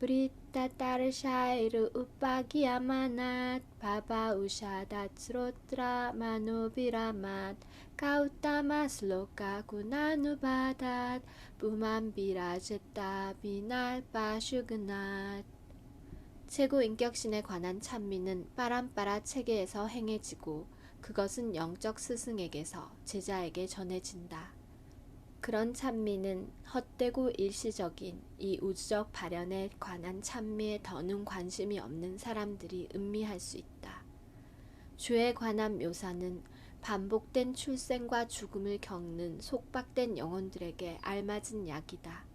Berita Tarshairu Upagiamanat Baba Ushadat Srotra Manobiramat Gautama Sloka Gunanubadat Buman Birajeta Binal Pashugnat. 최고 인격신에 관한 찬미는 빠람빠라 체계에서 행해지고 그것은 영적 스승에게서 제자에게 전해진다. 그런 찬미는 헛되고 일시적인 이 우주적 발현에 관한 찬미에 더는 관심이 없는 사람들이 음미할 수 있다. 주에 관한 묘사는 반복된 출생과 죽음을 겪는 속박된 영혼들에게 알맞은 약이다.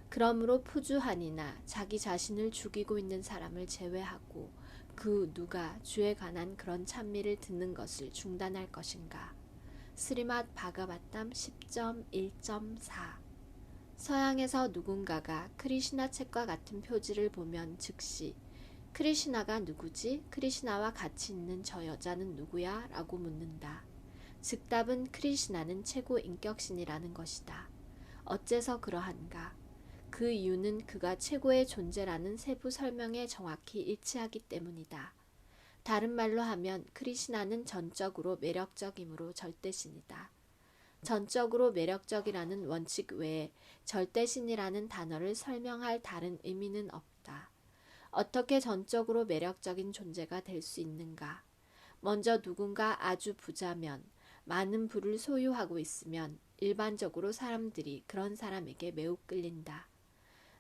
그러므로 푸주한이나 자기 자신을 죽이고 있는 사람을 제외하고 그 누가 주에 관한 그런 찬미를 듣는 것을 중단할 것인가. 스리맛 바가바탐 10.1.4. 서양에서 누군가가 크리시나 책과 같은 표지를 보면 즉시 크리시나가 누구지? 크리시나와 같이 있는 저 여자는 누구야? 라고 묻는다. 즉답은 크리시나는 최고 인격신이라는 것이다. 어째서 그러한가? 그 이유는 그가 최고의 존재라는 세부 설명에 정확히 일치하기 때문이다. 다른 말로 하면 크리시나는 전적으로 매력적이므로 절대신이다. 전적으로 매력적이라는 원칙 외에 절대신이라는 단어를 설명할 다른 의미는 없다. 어떻게 전적으로 매력적인 존재가 될 수 있는가? 먼저 누군가 아주 부자면, 많은 부를 소유하고 있으면 일반적으로 사람들이 그런 사람에게 매우 끌린다.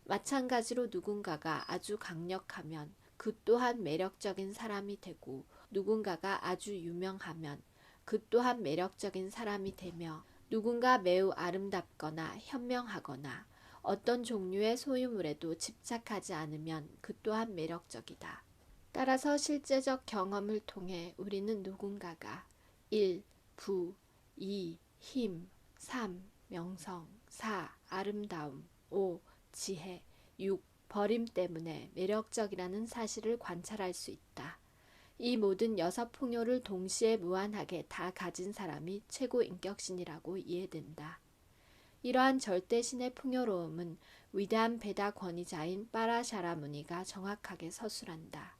마찬가지로 누군가가 아주 강력하면 그 또한 매력적인 사람이 되고 누군가가 아주 유명하면 그 또한 매력적인 사람이 되며 누군가 매우 아름답거나 현명하거나 어떤 종류의 소유물에도 집착하지 않으면 그 또한 매력적이다. 따라서 실제적 경험을 통해 우리는 누군가가 1. 부 2. 힘 3. 명성 4. 아름다움 5. 지혜 6. 버림 때문에 매력적이라는 사실을 관찰할 수 있다. 이 모든 6풍요를 동시에 무한하게 다 가진 사람이 최고 인격신이라고 이해된다. 이러한 절대신의 풍요로움은 위대한 베다 권위자인 빠라샤라 무니가 정확하게 서술한다.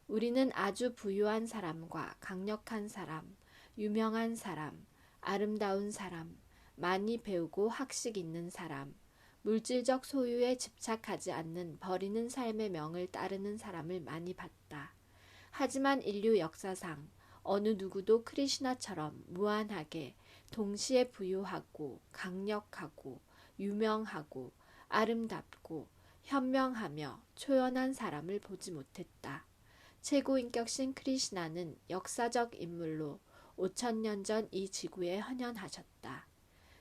우리는 아주 부유한 사람과 강력한 사람, 유명한 사람, 아름다운 사람, 많이 배우고 학식 있는 사람, 물질적 소유에 집착하지 않는 버리는 삶의 명을 따르는 사람을 많이 봤다. 하지만 인류 역사상 어느 누구도 크리시나처럼 무한하게 동시에 부유하고 강력하고 유명하고 아름답고 현명하며 초연한 사람을 보지 못했다. 최고인격신 크리시나는 역사적 인물로 5000년 전 이 지구에 헌현하셨다.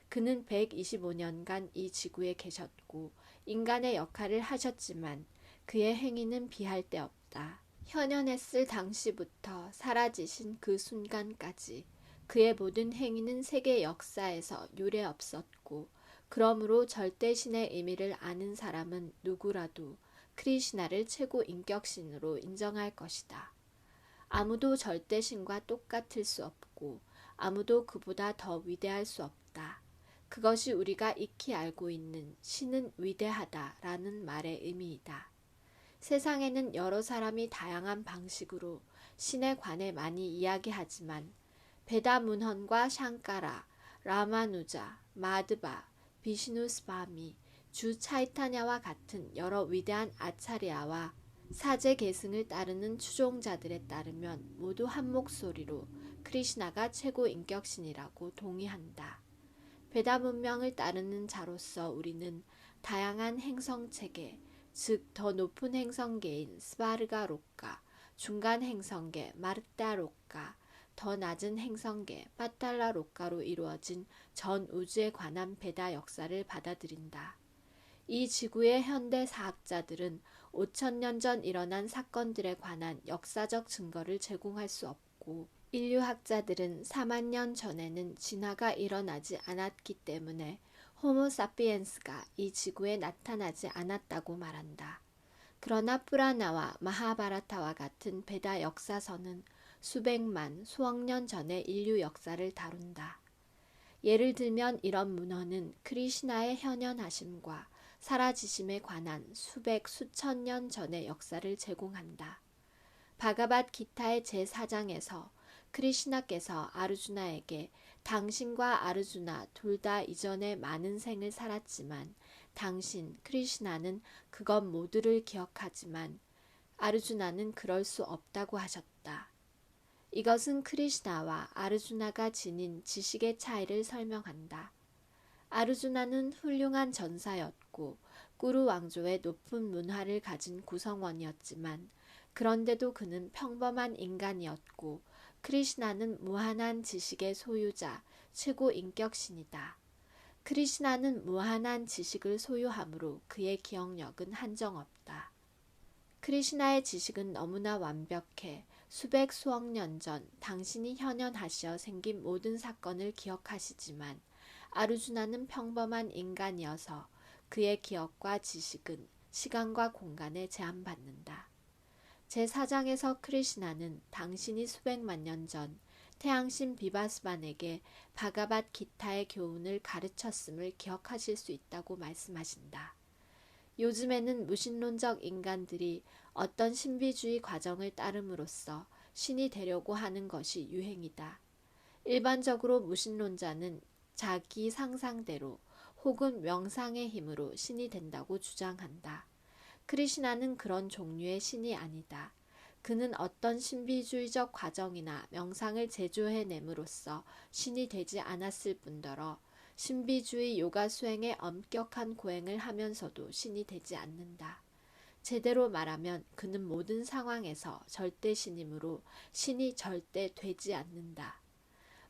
그는 125년간 이 지구에 계셨고 인간의 역할을 하셨지만 그의 행위는 비할 데 없다. 현현했을 당시부터 사라지신 그 순간까지 그의 모든 행위는 세계 역사에서 유례 없었고 그러므로 절대신의 의미를 아는 사람은 누구라도 크리시나를 최고 인격신으로 인정할 것이다. 아무도 절대신과 똑같을 수 없고 아무도 그보다 더 위대할 수 없다. 그것이 우리가 익히 알고 있는 신은 위대하다라는 말의 의미이다. 세상에는 여러 사람이 다양한 방식으로 신에 관해 많이 이야기하지만 베다 문헌과 샹까라, 라마누자, 마드바, 비시누스바미, 주 차이타냐와 같은 여러 위대한 아차리아와 사제 계승을 따르는 추종자들에 따르면 모두 한 목소리로 크리시나가 최고 인격신이라고 동의한다. 베다 문명을 따르는 자로서 우리는 다양한 행성체계, 즉 더 높은 행성계인 스바르가 록가, 중간 행성계 마르타 록가, 더 낮은 행성계 파탈라 록가로 이루어진 전 우주에 관한 베다 역사를 받아들인다. 이 지구의 현대 사학자들은 5000년 전 일어난 사건들에 관한 역사적 증거를 제공할 수 없고 인류학자들은 4만 년 전에는 진화가 일어나지 않았기 때문에 호모사피엔스가 이 지구에 나타나지 않았다고 말한다. 그러나 뿌라나와 마하바라타와 같은 베다 역사서는 수백만, 수억 년 전의 인류 역사를 다룬다. 예를 들면 이런 문헌은 크리시나의 현현하심과 사라지심에 관한 수백 수천 년 전의 역사를 제공한다. 바가밧 기타의 제4장에서 크리시나께서 아르주나에게 당신과 아르주나 둘 다 이전에 많은 생을 살았지만 당신 크리시나는 그것 모두를 기억하지만 아르주나는 그럴 수 없다고 하셨다. 이것은 크리시나와 아르주나가 지닌 지식의 차이를 설명한다. 아르주나는 훌륭한 전사였고 꾸루 왕조의 높은 문화를 가진 구성원이었지만 그런데도 그는 평범한 인간이었고 크리시나는 무한한 지식의 소유자, 최고 인격신이다. 크리시나는 무한한 지식을 소유하므로 그의 기억력은 한정없다. 크리시나의 지식은 너무나 완벽해 수백 수억 년 전 당신이 현현하시어 생긴 모든 사건을 기억하시지만 아르주나는 평범한 인간이어서 그의 기억과 지식은 시간과 공간에 제한받는다. 제4장에서 크리시나는 당신이 수백만 년 전 태양신 비바스반에게 바가밧 기타의 교훈을 가르쳤음을 기억하실 수 있다고 말씀하신다. 요즘에는 무신론적 인간들이 어떤 신비주의 과정을 따름으로써 신이 되려고 하는 것이 유행이다. 일반적으로 무신론자는 자기 상상대로 혹은 명상의 힘으로 신이 된다고 주장한다. 크리시나는 그런 종류의 신이 아니다. 그는 어떤 신비주의적 과정이나 명상을 제조해냄으로써 신이 되지 않았을 뿐더러 신비주의 요가 수행의 엄격한 고행을 하면서도 신이 되지 않는다. 제대로 말하면 그는 모든 상황에서 절대 신이므로 신이 절대 되지 않는다.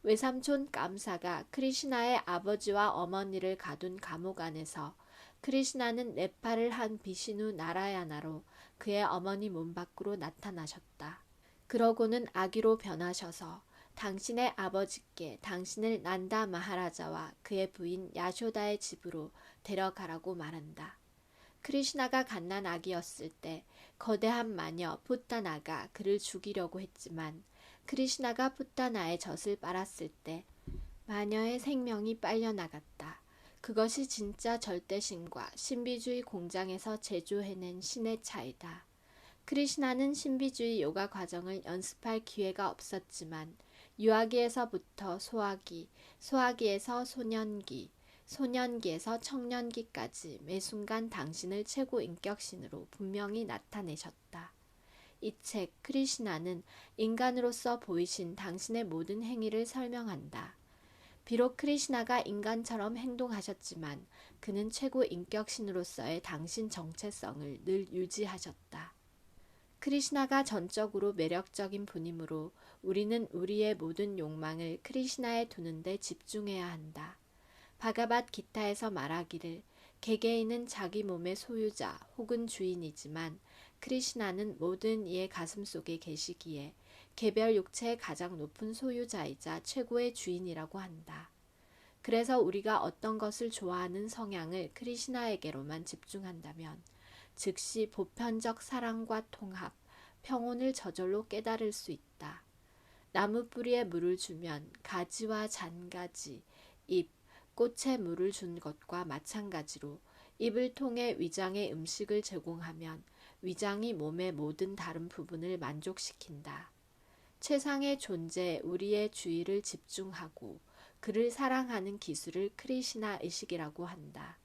외삼촌 깜사가 크리시나의 아버지와 어머니를 가둔 감옥 안에서 크리시나는 네팔을 한 비시누 나라야나로 그의 어머니 몸 밖으로 나타나셨다. 그러고는 아기로 변하셔서 당신의 아버지께 당신을 난다 마하라자와 그의 부인 야쇼다의 집으로 데려가라고 말한다. 크리시나가 갓난 아기였을 때 거대한 마녀 푸타나가 그를 죽이려고 했지만 크리시나가 푸타나의 젖을 빨았을 때 마녀의 생명이 빨려나갔다. 그것이 진짜 절대신과 신비주의 공장에서 제조해낸 신의 차이다. 크리시나는 신비주의 요가 과정을 연습할 기회가 없었지만 유아기에서부터 소아기, 소아기에서 소년기, 소년기에서 청년기까지 매 순간 당신을 최고 인격신으로 분명히 나타내셨다. 이 책 크리시나는 인간으로서 보이신 당신의 모든 행위를 설명한다. 비록 크리시나가 인간처럼 행동하셨지만 그는 최고 인격신으로서의 당신 정체성을 늘 유지하셨다. 크리시나가 전적으로 매력적인 분이므로 우리는 우리의 모든 욕망을 크리시나에 두는데 집중해야 한다. 바가밧 기타에서 말하기를 개개인은 자기 몸의 소유자 혹은 주인이지만 크리시나는 모든 이의 가슴 속에 계시기에 개별 육체의 가장 높은 소유자이자 최고의 주인이라고 한다. 그래서 우리가 어떤 것을 좋아하는 성향을 크리시나에게로만 집중한다면 즉시 보편적 사랑과 통합, 평온을 저절로 깨달을 수 있다. 나무 뿌리에 물을 주면 가지와 잔가지, 잎, 꽃에 물을 준 것과 마찬가지로 입을 통해 위장에 음식을 제공하면 위장이 몸의 모든 다른 부분을 만족시킨다. 최상의 존재 우리의 주의를 집중하고 그를 사랑하는 기술을 크리시나 의식이라고 한다.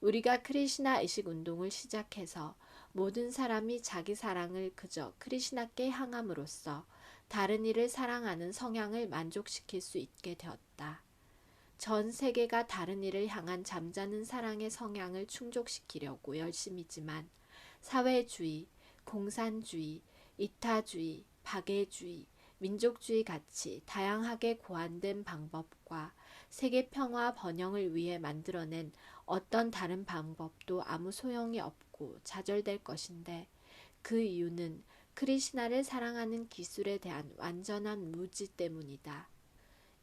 우리가 크리시나 의식 운동을 시작해서 모든 사람이 자기 사랑을 그저 크리시나께 향함으로써 다른 이를 사랑하는 성향을 만족시킬 수 있게 되었다. 전 세계가 다른 이를 향한 잠자는 사랑의 성향을 충족시키려고 열심이지만 사회주의, 공산주의, 이타주의, 박애주의, 민족주의 같이 다양하게 고안된 방법과 세계 평화 번영을 위해 만들어낸 어떤 다른 방법도 아무 소용이 없고 좌절될 것인데 그 이유는 크리시나를 사랑하는 기술에 대한 완전한 무지 때문이다.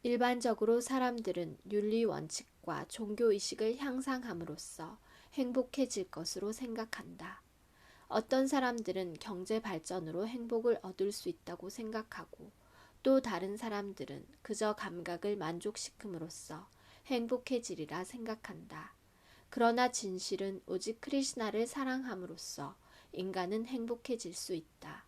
일반적으로 사람들은 윤리 원칙과 종교의식을 향상함으로써 행복해질 것으로 생각한다. 어떤 사람들은 경제 발전으로 행복을 얻을 수 있다고 생각하고 또 다른 사람들은 그저 감각을 만족시킴으로써 행복해지리라 생각한다. 그러나 진실은 오직 크리시나를 사랑함으로써 인간은 행복해질 수 있다.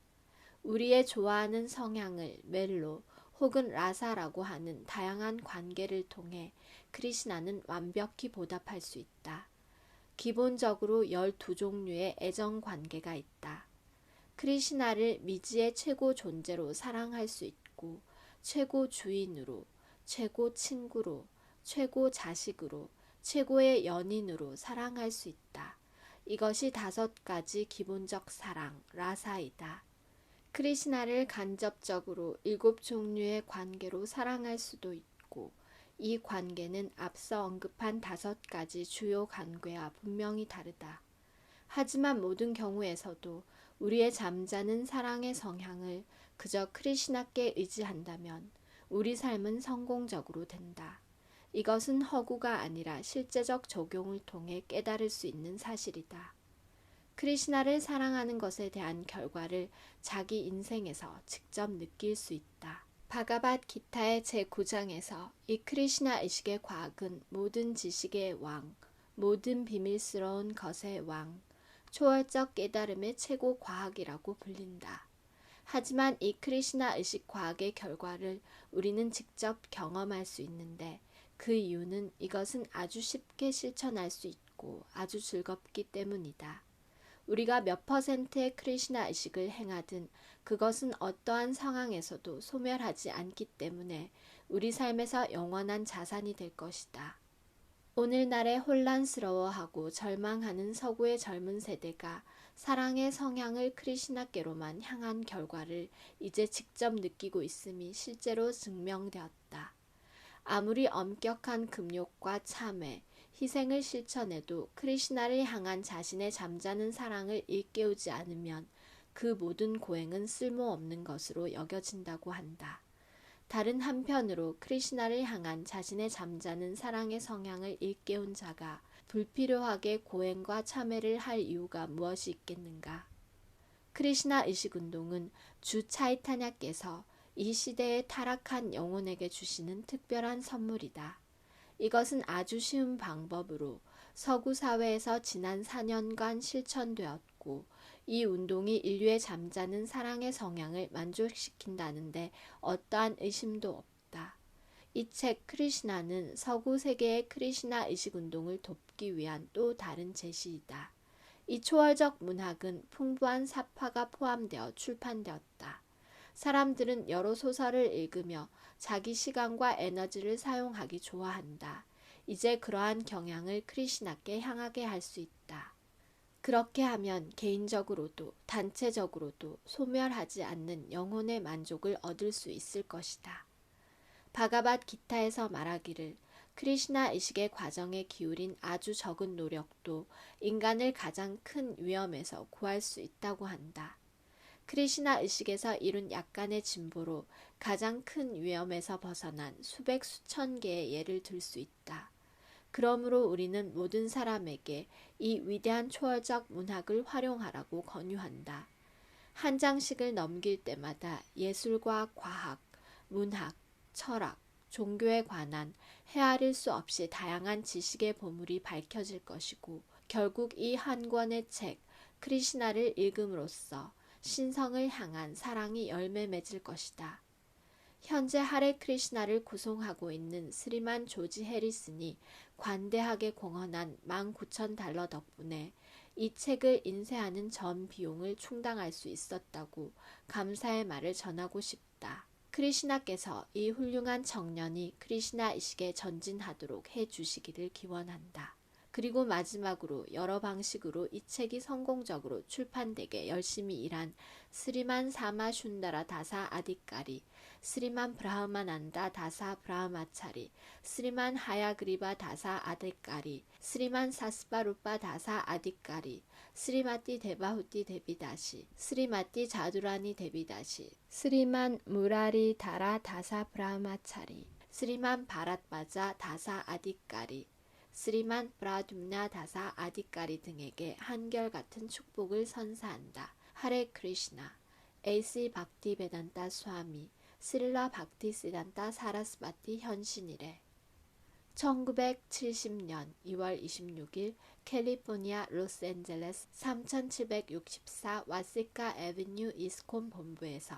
우리의 좋아하는 성향을 멜로 혹은 라사라고 하는 다양한 관계를 통해 크리시나는 완벽히 보답할 수 있다. 기본적으로 12종류의 애정 관계가 있다. 크리시나를 미지의 최고 존재로 사랑할 수 있고, 최고 주인으로, 최고 친구로, 최고 자식으로, 최고의 연인으로 사랑할 수 있다. 이것이 5가지 기본적 사랑, 라사이다. 크리시나를 간접적으로 7종류의 관계로 사랑할 수도 있고, 이 관계는 앞서 언급한 5가지 주요 관계와 분명히 다르다. 하지만 모든 경우에서도 우리의 잠자는 사랑의 성향을 그저 크리시나께 의지한다면 우리 삶은 성공적으로 된다. 이것은 허구가 아니라 실제적 적용을 통해 깨달을 수 있는 사실이다. 크리시나를 사랑하는 것에 대한 결과를 자기 인생에서 직접 느낄 수 있다. 바가밧 기타의 제9장에서 이 크리시나 의식의 과학은 모든 지식의 왕, 모든 비밀스러운 것의 왕, 초월적 깨달음의 최고 과학이라고 불린다. 하지만 이 크리시나 의식 과학의 결과를 우리는 직접 경험할 수 있는데 그 이유는 이것은 아주 쉽게 실천할 수 있고 아주 즐겁기 때문이다. 우리가 몇 %의 크리시나 의식을 행하든 그것은 어떠한 상황에서도 소멸하지 않기 때문에 우리 삶에서 영원한 자산이 될 것이다. 오늘날의 혼란스러워하고 절망하는 서구의 젊은 세대가 사랑의 성향을 크리시나께로만 향한 결과를 이제 직접 느끼고 있음이 실제로 증명되었다. 아무리 엄격한 금욕과 참회, 희생을 실천해도 크리시나를 향한 자신의 잠자는 사랑을 일깨우지 않으면 그 모든 고행은 쓸모없는 것으로 여겨진다고 한다. 다른 한편으로 크리시나를 향한 자신의 잠자는 사랑의 성향을 일깨운 자가 불필요하게 고행과 참회를 할 이유가 무엇이 있겠는가? 크리시나 의식운동은 주 차이타냐께서 이 시대의 타락한 영혼에게 주시는 특별한 선물이다. 이것은 아주 쉬운 방법으로 서구 사회에서 지난 4년간 실천되었고 이 운동이 인류의 잠자는 사랑의 성향을 만족시킨다는데 어떠한 의심도 없다. 이 책 크리시나는 서구 세계의 크리시나 의식운동을 돕기 위한 또 다른 제시이다. 이 초월적 문학은 풍부한 사파가 포함되어 출판되었다. 사람들은 여러 소설을 읽으며 자기 시간과 에너지를 사용하기 좋아한다. 이제 그러한 경향을 크리시나께 향하게 할 수 있다. 그렇게 하면 개인적으로도 단체적으로도 소멸하지 않는 영혼의 만족을 얻을 수 있을 것이다. 바가밧 기타에서 말하기를 크리시나 의식의 과정에 기울인 아주 적은 노력도 인간을 가장 큰 위험에서 구할 수 있다고 한다. 크리시나 의식에서 이룬 약간의 진보로 가장 큰 위험에서 벗어난 수백 수천 개의 예를 들 수 있다. 그러므로 우리는 모든 사람에게 이 위대한 초월적 문학을 활용하라고 권유한다. 한 장씩을 넘길 때마다 예술과 과학, 문학, 철학, 종교에 관한 헤아릴 수 없이 다양한 지식의 보물이 밝혀질 것이고 결국 이 한 권의 책 크리시나를 읽음으로써 신성을 향한 사랑이 열매 맺을 것이다. 현재 하레 크리시나를 구송하고 있는 스리만 조지 해리슨이 관대하게 공헌한 $19,000 덕분에 이 책을 인쇄하는 전 비용을 충당할 수 있었다고 감사의 말을 전하고 싶다. 크리시나께서 이 훌륭한 청년이 크리시나 의식에 전진하도록 해주시기를 기원한다. 그리고 마지막으로 여러 방식으로 이 책이 성공적으로 출판되게 열심히 일한 스리만 사마 슌다라 다사 아디까리, 스리만 브라흐마난다 다사 브라흐마차리, 스리만 하야그리바 다사 아디까리, 스리만 사스바루파 다사 아디까리, 스리마띠 데바후띠 데비다시, 스리마띠 자두라니 데비다시, 스리만 무라리 다라 다사 브라흐마차리, 스리만 바랏바자 다사 아디까리, 스리만 브라듐나 다사 아디까리 등에게 한결같은 축복을 선사한다. 하레 크리시나, 에이시 박티베단타 스와미, 스릴라 박티시단타 사라스바티 현신이래. 1970년 2월 26일 캘리포니아 로스앤젤레스 3764 와시카 애비뉴 이스콘 본부에서